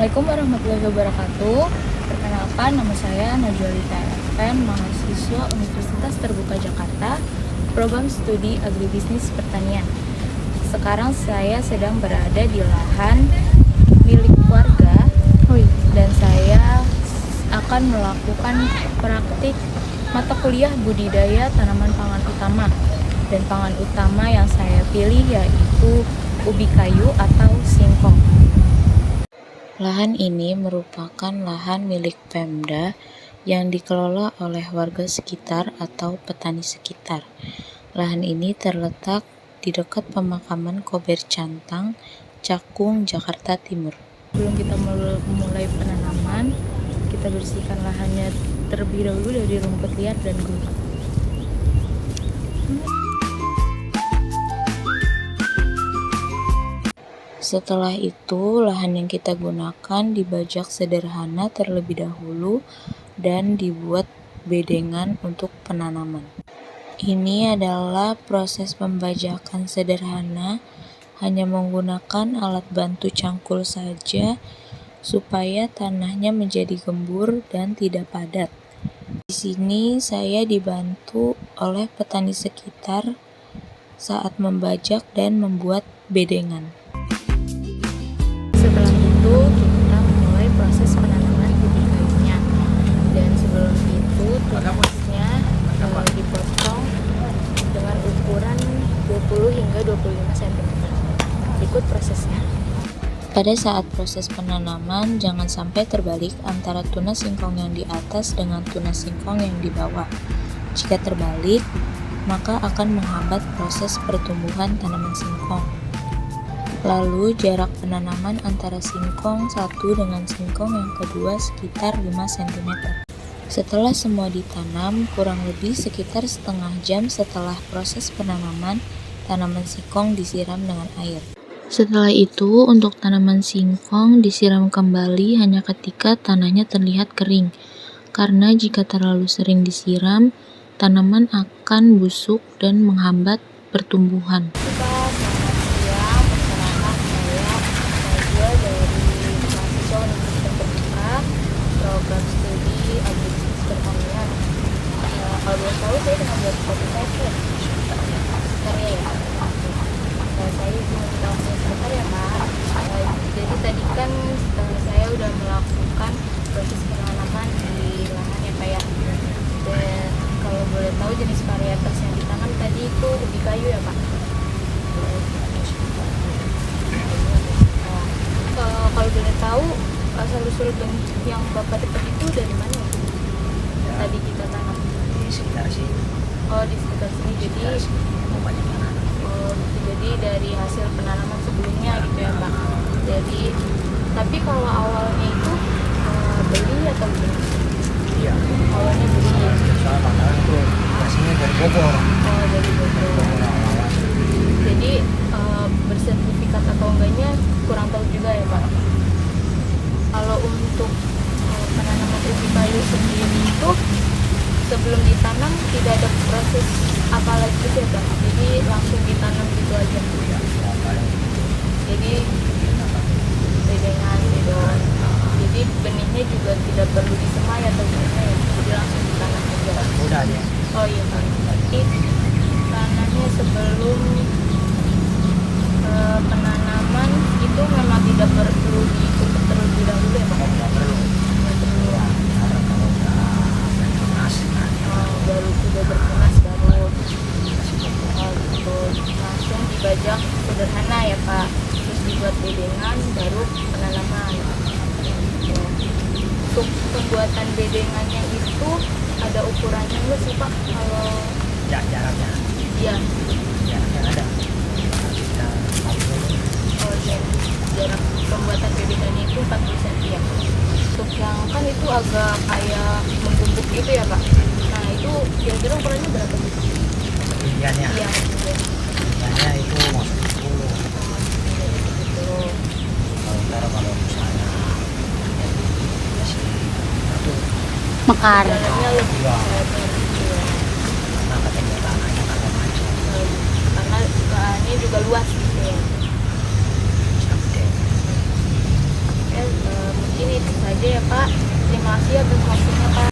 Assalamualaikum warahmatullahi wabarakatuh. Perkenalkan, nama saya Najwalita Erfen, mahasiswa Universitas Terbuka Jakarta, program studi Agribisnis Pertanian. Sekarang saya sedang berada di lahan milik warga dan saya akan melakukan praktik mata kuliah budidaya tanaman pangan utama. Dan pangan utama yang saya pilih yaitu ubi kayu atau singkong. Lahan ini merupakan lahan milik Pemda yang dikelola oleh warga sekitar atau petani sekitar. Lahan ini terletak di dekat pemakaman Kober Cantang, Cakung, Jakarta Timur. Sebelum kita mulai penanaman, kita bersihkan lahannya terlebih dahulu dari rumput liar dan gurun. Setelah itu, lahan yang kita gunakan dibajak sederhana terlebih dahulu dan dibuat bedengan untuk penanaman. Ini adalah proses pembajakan sederhana, hanya menggunakan alat bantu cangkul saja supaya tanahnya menjadi gembur dan tidak padat. Di sini saya dibantu oleh petani sekitar saat membajak dan membuat bedengan. Setelah itu kita memulai proses penanaman ubi kayunya, dan sebelum itu tunasnya dipotong dengan ukuran 20 hingga 25 cm. Ikut prosesnya. Pada saat proses penanaman, jangan sampai terbalik antara tunas singkong yang di atas dengan tunas singkong yang di bawah. Jika terbalik, maka akan menghambat proses pertumbuhan tanaman singkong. Lalu jarak penanaman antara singkong satu dengan singkong yang kedua sekitar 5 cm. Setelah semua ditanam, kurang lebih sekitar setengah jam setelah proses penanaman, tanaman singkong disiram dengan air. Setelah itu, untuk tanaman singkong disiram kembali hanya ketika tanahnya terlihat kering, karena jika terlalu sering disiram, tanaman akan busuk dan menghambat pertumbuhan. Program studi Agribisnis Pertanian. Kalau boleh tahu, saya dengan buat kopi saya karya ya. Saya ingin tahu sebentar ya Pak. Jadi tadi kan saya udah melakukan proses penanaman di lahan ya Pak ya. Dan kalau boleh tahu jenis varietas yang ditanam tadi itu ubi kayu ya Pak. Kalau boleh tahu asal-usul bentuk yang Bapak dapat itu dari mana? Ya, tadi kita tanam di sekitar sini. Oh, di sekitar sini. Jadi dari hasil penanaman sebelumnya gitu ya Pak. Jadi tapi kalau awalnya itu beli atau gimana? Iya. Awalnya beli. Soalnya makanan itu biasanya dari Bogor. Oh, dari Bogor. Jadi bersertifikat atau enggaknya kurang tahu juga ya Pak. Kalau untuk penanaman ubi kayu sendiri itu sebelum ditanam tidak ada proses apa lagi gitu ya Pak? Jadi langsung ditanam gitu aja. Jadi bedengan gitu. Jadi benihnya juga tidak perlu disemai atau gimana ya? Jadi langsung ditanam aja. Udah ya. Oh iya Pak. Jadi tanahnya sebelum penanaman itu memang tidak perlu ditutup terlebih dahulu ya Pak? Tidak perlu. Baru sudah bertunas baru gitu. Langsung dibajak sederhana ya Pak, terus dibuat bedengan baru penanaman. Untuk pembuatan bedengannya itu ada ukurannya nggak sih Pak? Kalau jaraknya? Iya. Jaraknya ada. Oh, jarak pembuatan bedengannya itu 40 cm ya. Untuk yang kan itu agak kayak menggumpuk gitu ya Pak. Nah itu kira-kira ukurannya berapa gitu? Ketinggiannya? Iya, ketinggiannya itu masuk 10. Kalau misalnya masih itu mekar. Jalannya lebih karena ketinggian tanahnya agak macam. Karena lahannya juga luas gitu ya. itu saja ya Pak. Terima kasih atas waktunya Pak.